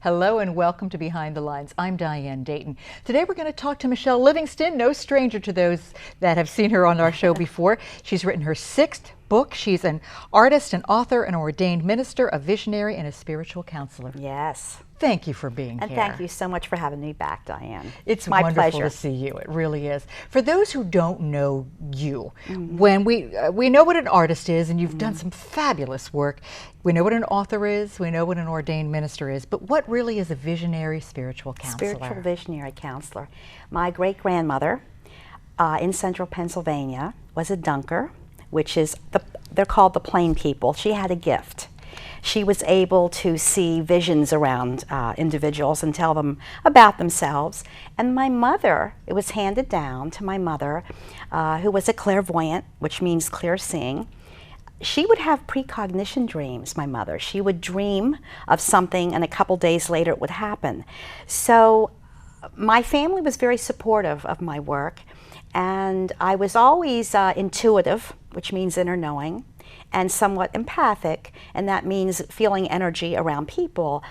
Hello and welcome to Behind the Lines. I'm Diane Dayton. Today we're going to talk to Michele Livingston, no stranger to those that have seen her on our show before. She's written her 6th book. She's an artist, an author, an ordained minister, a visionary, and a spiritual counselor. Yes. Thank you for being here. And thank you so much for having me back, Diane. It's my wonderful pleasure to see you. It really is. For those who don't know you, when we know what an artist is, and you've done some fabulous work. We know what an author is. We know what an ordained minister is. But what really is a visionary spiritual counselor? Spiritual visionary counselor. My great-grandmother in central Pennsylvania was a dunker, which is, they're called the plain people. She had a gift. She was able to see visions around individuals and tell them about themselves. And my mother, it was handed down to my mother, who was a clairvoyant, which means clear seeing. She would have precognition dreams, my mother. She would dream of something and a couple days later it would happen. So my family was very supportive of my work, and I was always intuitive, which means inner knowing, and somewhat empathic, and that means feeling energy around people.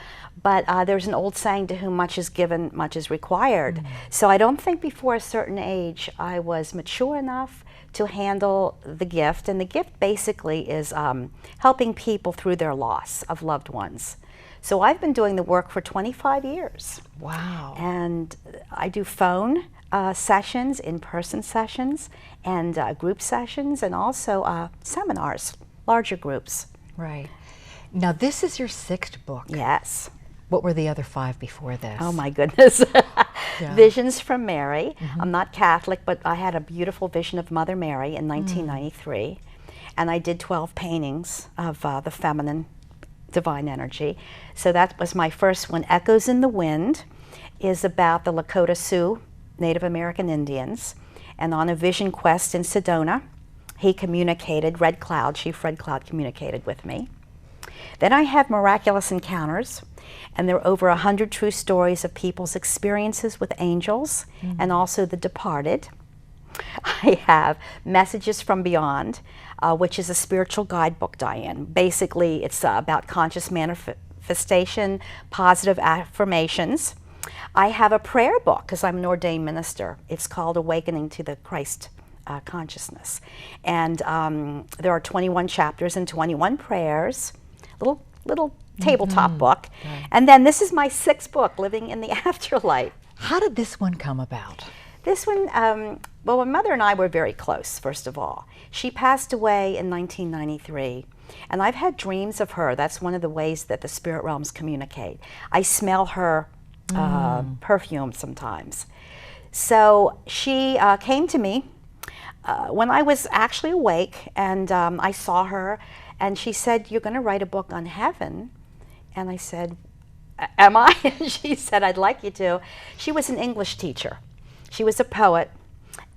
But there's an old saying, to whom much is given, much is required. So I don't think before a certain age I was mature enough to handle the gift, and the gift basically is helping people through their loss of loved ones. So I've been doing the work for 25 years. Wow. And I do phone sessions, in-person sessions, and group sessions, and also seminars, larger groups. Right. Now this is your 6th book. Yes. What were the other 5 before this? Oh my goodness. Yeah. Visions from Mary. I'm not Catholic, but I had a beautiful vision of Mother Mary in 1993. And I did 12 paintings of the feminine divine energy. So that was my first one. Echoes in the Wind is about the Lakota Sioux Native American Indians. And on a vision quest in Sedona, he communicated, Chief Red Cloud communicated with me. Then I have Miraculous Encounters, and there are over 100 true stories of people's experiences with angels and also the departed. I have Messages from Beyond, which is a spiritual guidebook, Diane. Basically, it's about conscious manifestation, positive affirmations. I have a prayer book, because I'm an ordained minister. It's called Awakening to the Christ Consciousness. And there are 21 chapters and 21 prayers, little tabletop book. Right. And then this is my 6th book, Living in the Afterlife. How did this one come about? This one, well, my mother and I were very close, first of all. She passed away in 1993, and I've had dreams of her. That's one of the ways that the spirit realms communicate. I smell her perfume sometimes. So she came to me when I was actually awake, and I saw her, and she said, "You're going to write a book on heaven." And I said, "Am I?" And she said, "I'd like you to." She was an English teacher. She was a poet,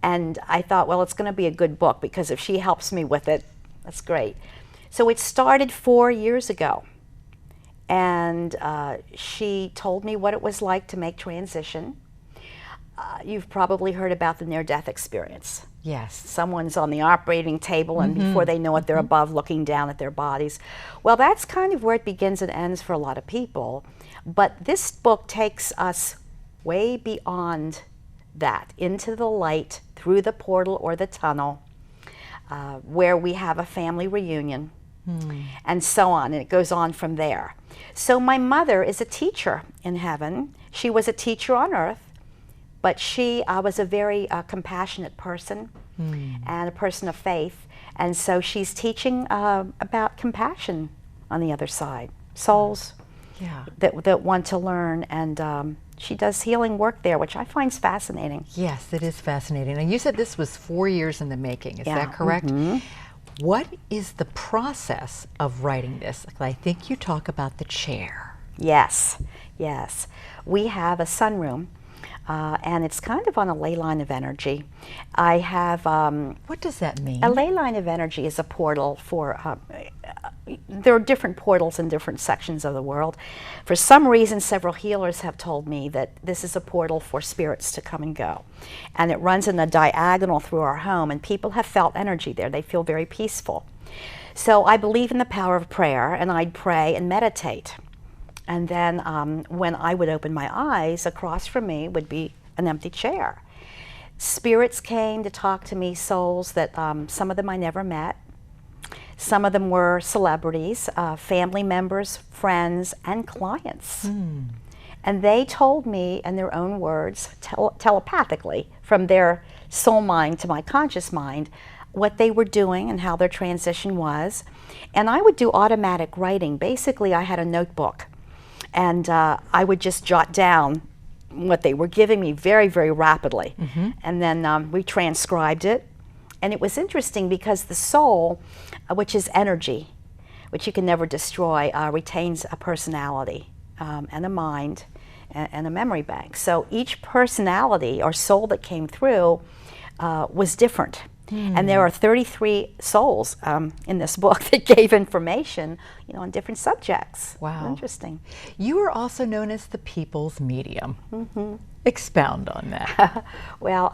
and I thought, well, it's going to be a good book, because if she helps me with it, that's great. So it started 4 years ago, and she told me what it was like to make transition. You've probably heard about the near-death experience. Yes. Someone's on the operating table, and before they know it, they're above looking down at their bodies. Well, that's kind of where it begins and ends for a lot of people. But this book takes us way beyond that, into the light, through the portal or the tunnel, where we have a family reunion, and so on, and it goes on from there. So my mother is a teacher in heaven. She was a teacher on earth, but she was a very compassionate person and a person of faith, and so she's teaching about compassion on the other side, souls that want to learn, and she does healing work there, which I find fascinating. Yes, it is fascinating. And you said this was 4 years in the making, is that correct? What is the process of writing this? I think you talk about the chair. Yes, yes. We have a sunroom, and it's kind of on a ley line of energy. I have... what does that mean? A ley line of energy is a portal for... there are different portals in different sections of the world. For some reason, several healers have told me that this is a portal for spirits to come and go. And it runs in a diagonal through our home, and people have felt energy there. They feel very peaceful. So I believe in the power of prayer, and I'd pray and meditate. And then when I would open my eyes, across from me would be an empty chair. Spirits came to talk to me, souls that some of them I never met. Some of them were celebrities, family members, friends, and clients. And they told me in their own words, telepathically, from their soul mind to my conscious mind, what they were doing and how their transition was. And I would do automatic writing. Basically, I had a notebook, and I would just jot down what they were giving me very, very rapidly. And then we transcribed it. And it was interesting because the soul, which is energy, which you can never destroy, retains a personality and a mind and a memory bank. So each personality or soul that came through was different. And there are 33 souls in this book that gave information, on different subjects. Wow. Interesting. You are also known as the people's medium. Expound on that. Well,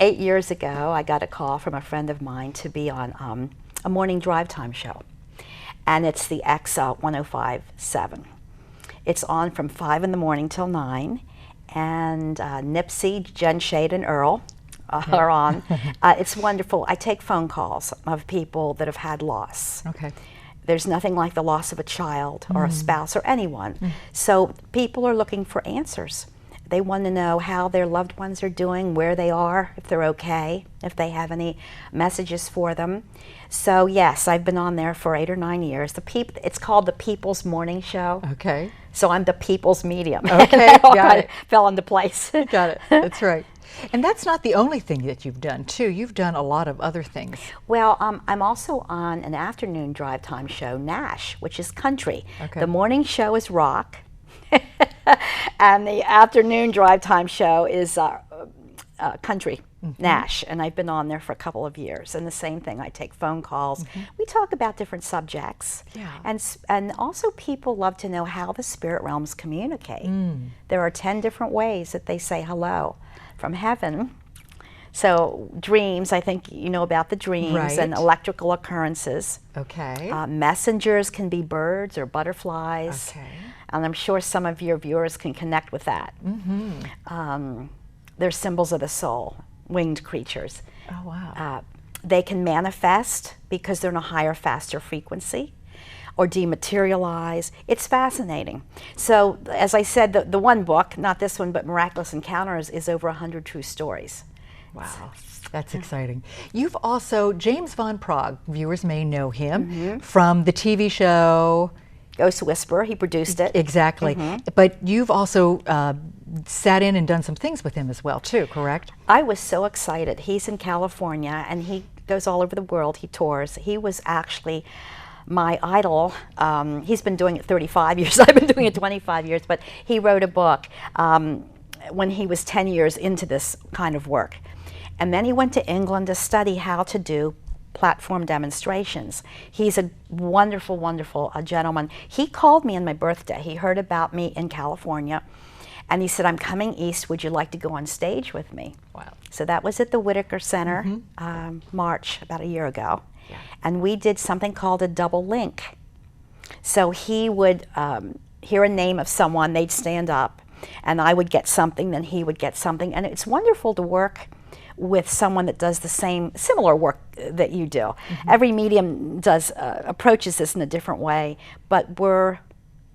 8 years ago, I got a call from a friend of mine to be on a morning drive time show. And it's the X1057. It's on from 5 in the morning till 9. And Nipsey, Jen Shade, and Earl are on. It's wonderful. I take phone calls of people that have had loss. Okay. There's nothing like the loss of a child or a spouse or anyone. So people are looking for answers. They want to know how their loved ones are doing, where they are, if they're okay, if they have any messages for them. So yes, I've been on there for 8 or 9 years. It's called the People's Morning Show. Okay. So I'm the people's medium. Okay, got it. Fell into place. Got it. That's right. And that's not the only thing that you've done, too. You've done a lot of other things. Well, I'm also on an afternoon drive time show, Nash, which is country. Okay. The morning show is rock, and the afternoon drive time show is country, Nash. And I've been on there for a couple of years. And the same thing, I take phone calls. We talk about different subjects. Yeah. And also people love to know how the spirit realms communicate. There are 10 different ways that they say hello from heaven. So dreams, I think you know about the dreams, Right. and electrical occurrences. Okay. Messengers can be birds or butterflies. Okay. And I'm sure some of your viewers can connect with that. They're symbols of the soul, winged creatures. Oh, wow. They can manifest because they're in a higher, faster frequency, or dematerialize. It's fascinating. So, as I said, the one book, not this one, but Miraculous Encounters, is over 100 true stories. Wow, that's exciting. You've also, James Van Praagh, viewers may know him from the TV show. Ghost Whisperer, he produced it. Exactly. But you've also sat in and done some things with him as well, too, correct? I was so excited. He's in California, and he goes all over the world. He tours. He was actually my idol. He's been doing it 35 years. I've been doing it 25 years, but he wrote a book when he was 10 years into this kind of work. And then he went to England to study how to do platform demonstrations. He's a wonderful, wonderful gentleman. He called me on my birthday. He heard about me in California, and he said, I'm coming east. Would you like to go on stage with me? Wow. So that was at the Whitaker Center, March, about a year ago. Yeah. And we did something called a double link. So he would hear a name of someone, they'd stand up, and I would get something, then he would get something. And it's wonderful to work with someone that does the similar work that you do. Every medium approaches this in a different way, but we're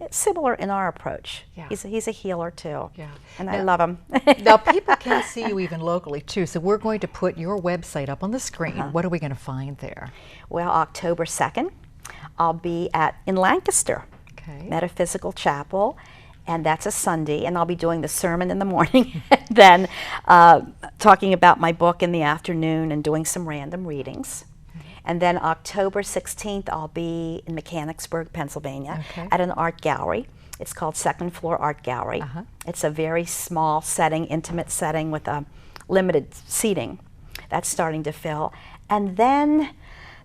similar in our approach. Yeah. He's a healer too, Yeah. and I love him. Now, people can see you even locally, too, so we're going to put your website up on the screen. What are we going to find there? Well, October 2nd, I'll be in Lancaster, Metaphysical Chapel, and that's a Sunday, and I'll be doing the sermon in the morning, then talking about my book in the afternoon and doing some random readings. And then October 16th, I'll be in Mechanicsburg, Pennsylvania, at an art gallery. It's called Second Floor Art Gallery. It's a very small setting, intimate setting with a limited seating. That's starting to fill. And then,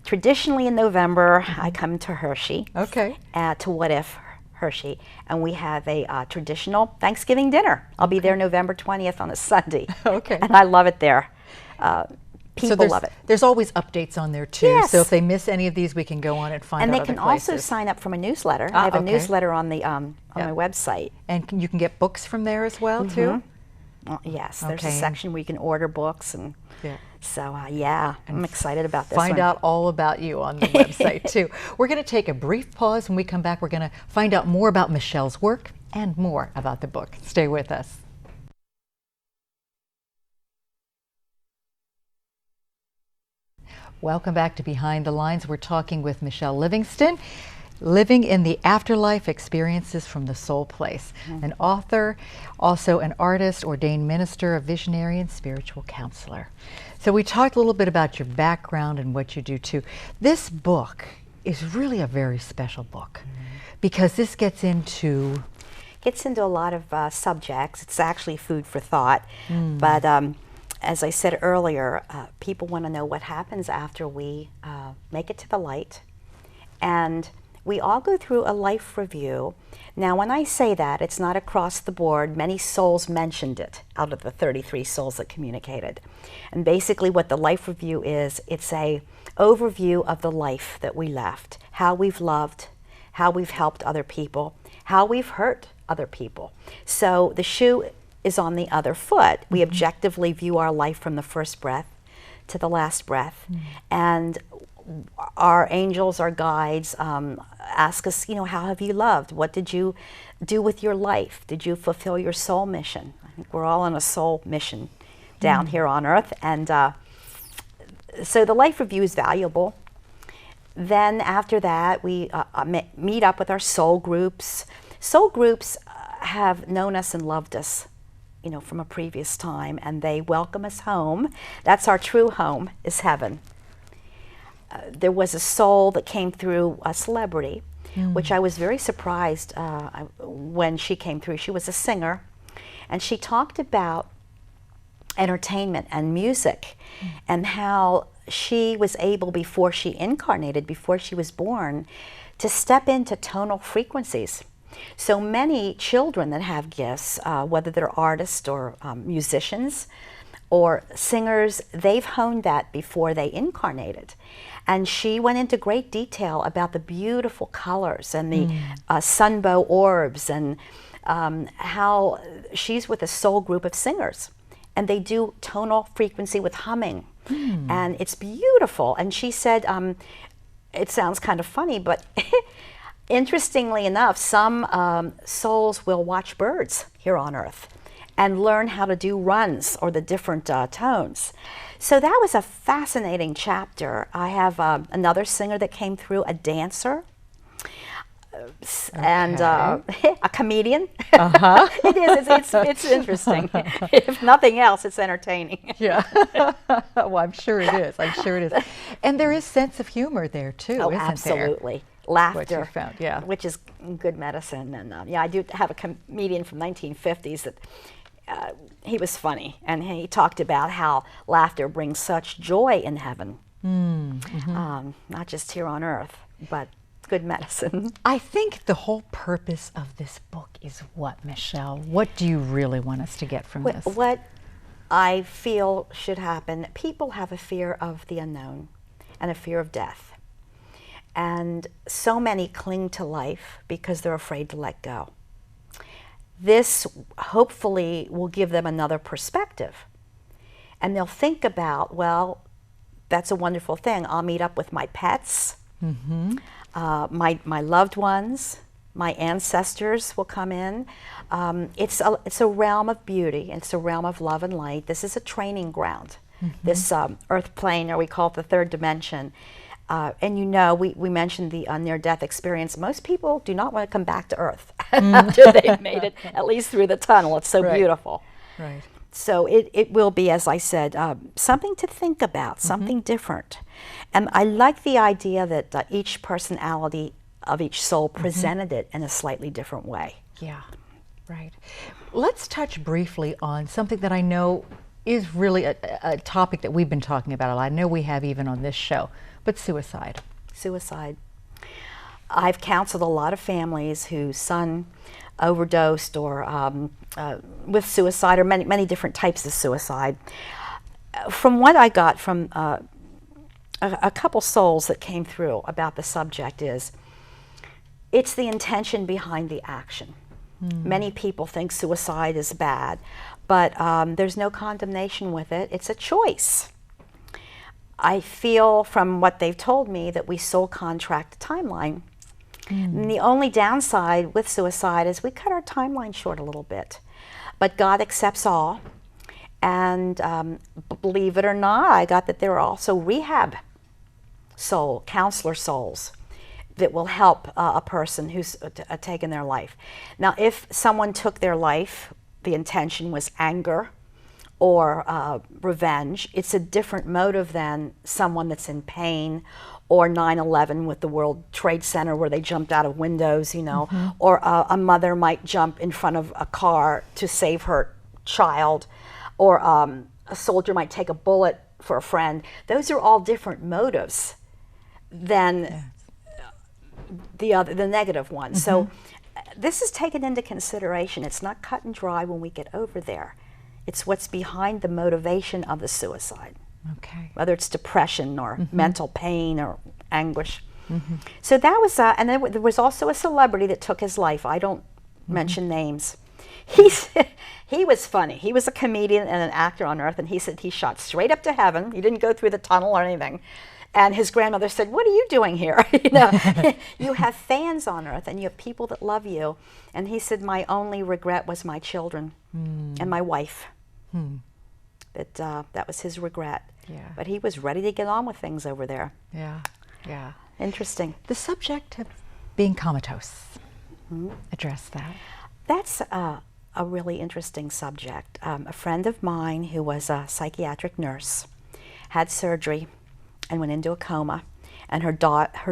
traditionally in November, I come to Hershey, to What If Hershey, and we have a traditional Thanksgiving dinner. I'll be there November 20th on a Sunday. And I love it there. People love it. There's always updates on there too. Yes. So if they miss any of these, we can go on and find And out they other can also places. sign up for my newsletter. I have a okay. newsletter on the on my website. And you can get books from there as well too? Well, yes, there's a Okay. section where you can order books, and so yeah, I'm excited about this Find one. out all about you on the website too. We're going to take a brief pause. When we come back, we're going to find out more about Michele's work and more about the book. Stay with us. Welcome back to Behind the Lines. We're talking with Michele Livingston, living in the afterlife experiences from the soul place. An author, also an artist, ordained minister, a visionary, and spiritual counselor. So we talked a little bit about your background and what you do too. This book is really a very special book because this gets into A lot of subjects. It's actually food for thought, but as I said earlier, people want to know what happens after we make it to the light. And we all go through a life review. Now, when I say that, it's not across the board. Many souls mentioned it out of the 33 souls that communicated. And basically what the life review is, it's a overview of the life that we left, how we've loved, how we've helped other people, how we've hurt other people. So the shoe is on the other foot. We objectively view our life from the first breath to the last breath. And our angels, our guides, ask us, how have you loved? What did you do with your life? Did you fulfill your soul mission? I think we're all on a soul mission down here on earth. And so the life review is valuable. Then after that, we meet up with our soul groups. Soul groups have known us and loved us, from a previous time, and they welcome us home. That's our true home, is heaven. There was a soul that came through, a celebrity, which I was very surprised when she came through. She was a singer, and she talked about entertainment and music and how she was able, before she incarnated, before she was born, to step into tonal frequencies. So many children that have gifts, whether they're artists or musicians or singers, they've honed that before they incarnated. And she went into great detail about the beautiful colors and the sunbow orbs, and how she's with a soul group of singers. And they do tonal frequency with humming. And it's beautiful. And she said, it sounds kind of funny, but interestingly enough, some souls will watch birds here on Earth and learn how to do runs or the different tones. So that was a fascinating chapter. I have another singer that came through, a dancer, and a comedian. It is. It's interesting. If nothing else, it's entertaining. Yeah. Well, I'm sure it is. I'm sure it is. And there is sense of humor there too, isn't there? Absolutely. Laughter, What you found, yeah. which is good medicine. And I do have a comedian from 1950s that he was funny, and he talked about how laughter brings such joy in heaven, not just here on earth, but good medicine. I think the whole purpose of this book is what, Michele? What do you really want us to get from this? What I feel should happen, people have a fear of the unknown and a fear of death. And so many cling to life because they're afraid to let go. This hopefully will give them another perspective. And they'll think about, well, that's a wonderful thing. I'll meet up with my pets, my loved ones, my ancestors will come in. It's a realm of beauty. It's a realm of love and light. This is a training ground. This earth plane, or we call it the third dimension. And we mentioned the near-death experience. Most people do not want to come back to Earth after they've made it, at least through the tunnel. It's so beautiful. Right. So it will be, as I said, something to think about, something different. And I like the idea that each personality of each soul presented it in a slightly different way. Yeah, right. Let's touch briefly on something that I know is really a topic that we've been talking about a lot. I know we have even on this show. But suicide. Suicide. I've counseled a lot of families whose son overdosed or with suicide, or many different types of suicide. from what I got from a couple souls that came through about the subject is, it's the intention behind the action. Many people think suicide is bad, but there's no condemnation with it. It's a choice. I feel from what they've told me that we soul contract a timeline. And the only downside with suicide is we cut our timeline short a little bit. But God accepts all. And believe it or not, I got that there are also rehab counselor souls that will help a person who's taken their life. Now, if someone took their life, the intention was anger or revenge, it's a different motive than someone that's in pain, or 9/11 with the World Trade Center where they jumped out of windows, you know, or a mother might jump in front of a car to save her child, or a soldier might take a bullet for a friend. Those are all different motives than the negative one. So this is taken into consideration. It's not cut and dry when we get over there. It's what's behind the motivation of the suicide. Okay. Whether it's depression or mental pain or anguish. So that was, and then there was also a celebrity that took his life. I don't mention names. He was funny. He was a comedian and an actor on Earth, and he said he shot straight up to heaven. He didn't go through the tunnel or anything. And his grandmother said, "What are you doing here? You know, you have fans on Earth, and you have people that love you." And he said, "My only regret was my children and my wife." That was his regret. Yeah. But he was ready to get on with things over there. Yeah. Yeah. Interesting. The subject of being comatose. Address that. That's a really interesting subject. A friend of mine who was a psychiatric nurse had surgery and went into a coma. And her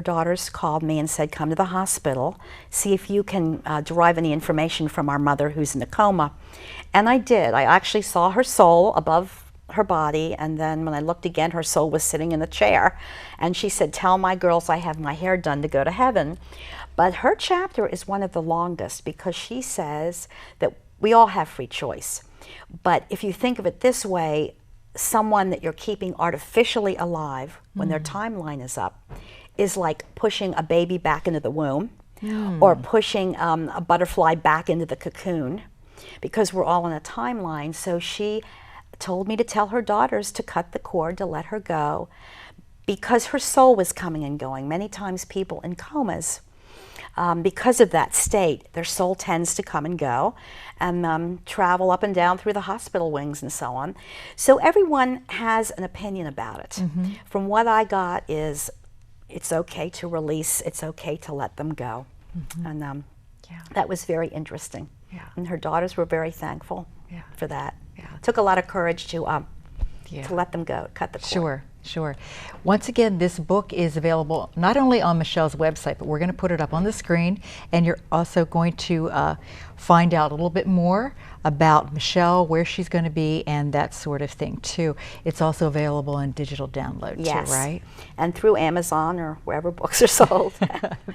daughters called me and said, "Come to the hospital, see if you can derive any information from our mother who's in a coma." And I did. I actually saw her soul above her body, and then when I looked again, her soul was sitting in the chair. And she said, "Tell my girls I have my hair done to go to heaven." But her chapter is one of the longest because she says that we all have free choice. But if you think of it this way, someone that you're keeping artificially alive when their timeline is up is like pushing a baby back into the womb or pushing a butterfly back into the cocoon, because we're all in a timeline. So she told me to tell her daughters to cut the cord, to let her go, because her soul was coming and going. Many times people in comas, because of that state, their soul tends to come and go and travel up and down through the hospital wings and so on. So everyone has an opinion about it. From what I got is, it's okay to release, it's okay to let them go. And that was very interesting. And her daughters were very thankful for that. It took a lot of courage to let them go, cut the cord. Sure. Sure. Once again, this book is available not only on Michele's website, but we're going to put it up on the screen, and you're also going to find out a little bit more about Michele, where she's going to be, and that sort of thing too. It's also available in digital download too, right? And through Amazon or wherever books are sold.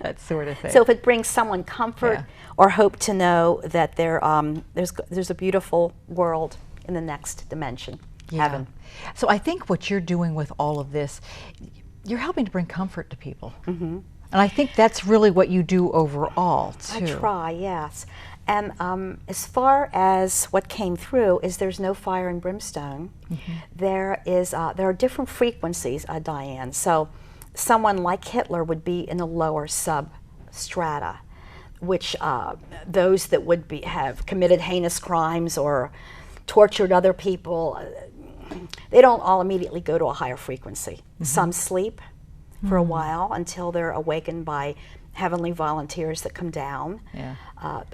That sort of thing. So if it brings someone comfort or hope to know that there's a beautiful world in the next dimension, heaven. So I think what you're doing with all of this, you're helping to bring comfort to people. And I think that's really what you do overall, too. I try, yes. And as far as what came through is there's no fire and brimstone. There are different frequencies, Diane. So someone like Hitler would be in a lower substrata, which those that would have committed heinous crimes or tortured other people, they don't all immediately go to a higher frequency. Some sleep for a while until they're awakened by heavenly volunteers that come down.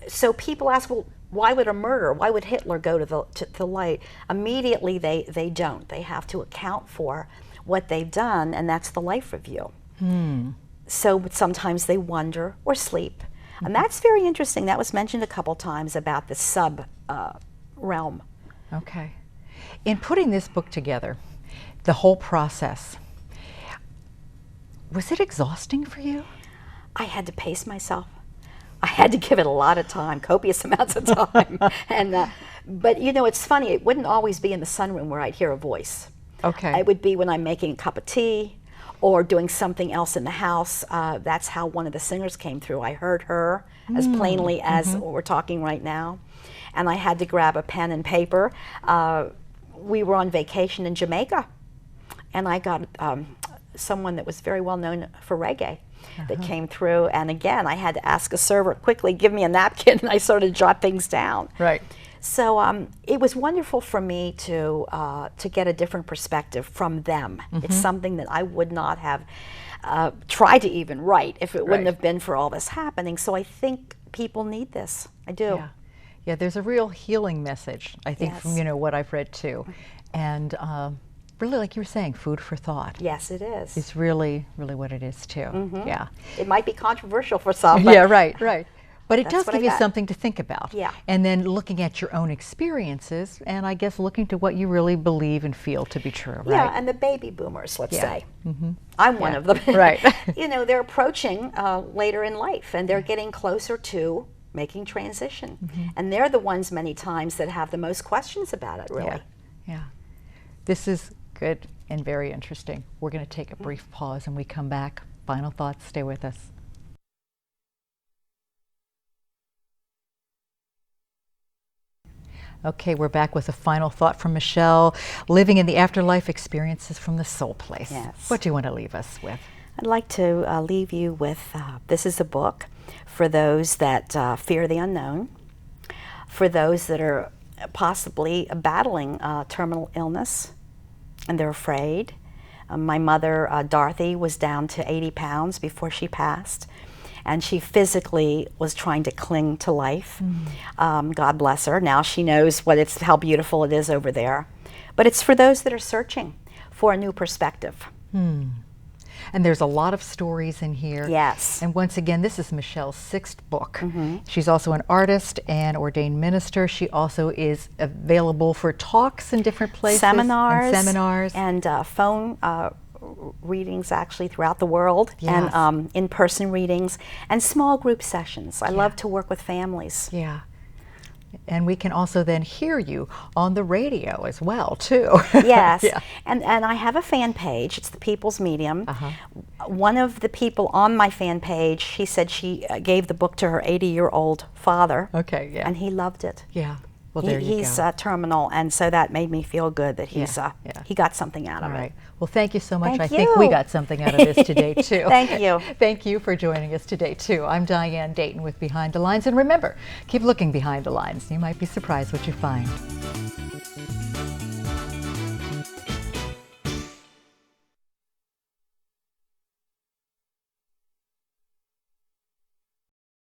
So people ask, well, why would a murderer, why would Hitler go to the light? Immediately they don't. They have to account for what they've done, and that's the life review. So sometimes they wonder or sleep. And that's very interesting. That was mentioned a couple times about the sub realm. Okay. In putting this book together, the whole process, was it exhausting for you? I had to pace myself. I had to give it a lot of time, copious amounts of time. But you know, it's funny, it wouldn't always be in the sunroom where I'd hear a voice. Okay. It would be when I'm making a cup of tea or doing something else in the house. That's how one of the singers came through. I heard her as plainly as we're talking right now, and I had to grab a pen and paper. We were on vacation in Jamaica, and I got someone that was very well known for reggae that came through, and again, I had to ask a server, quickly give me a napkin, and I sort of jot things down. Right. So it was wonderful for me to get a different perspective from them. It's something that I would not have tried to even write if it wouldn't have been for all this happening. So I think people need this. I do. Yeah. Yeah, there's a real healing message, I think, Yes. from what I've read too. And really, like you were saying, food for thought. Yes, it is. It's really, really what it is too. Yeah. It might be controversial for some. But Yeah, right. But it That's does what give I you got. something to think about. Yeah. And then looking at your own experiences, and I guess looking to what you really believe and feel to be true, right? Yeah, and the baby boomers, let's Yeah. say. I'm one of them. Right. They're approaching later in life, and they're getting closer to making transition. And they're the ones many times that have the most questions about it, really. Yeah. This is good and very interesting. We're going to take a brief pause and we come back. Final thoughts, stay with us. Okay, we're back with a final thought from Michele, living in the afterlife, experiences from the soul place. Yes. What do you want to leave us with? I'd like to leave you with, this is a book for those that fear the unknown, for those that are possibly battling terminal illness and they're afraid. My mother, Dorothy, was down to 80 pounds before she passed, and she physically was trying to cling to life. God bless her. Now she knows how beautiful it is over there. But it's for those that are searching for a new perspective. And there's a lot of stories in here. Yes. And once again, this is Michele's 6th book. She's also an artist and ordained minister. She also is available for talks in different places. Seminars. And phone readings actually throughout the world. Yes. And in-person readings and small group sessions. I love to work with families. Yeah. And we can also then hear you on the radio as well, too. Yes. Yeah. And I have a fan page. It's the People's Medium. One of the people on my fan page, she said she gave the book to her 80-year-old father. Okay, yeah. And he loved it. Yeah. Well, there you He's go. terminal, and so that made me feel good that he got something out All of right. it. Well, thank you so much. Thank I think we you. got something out of this today, too. Thank you. Thank you for joining us today, too. I'm Diane Dayton with Behind the Lines. And remember, keep looking behind the lines. You might be surprised what you find.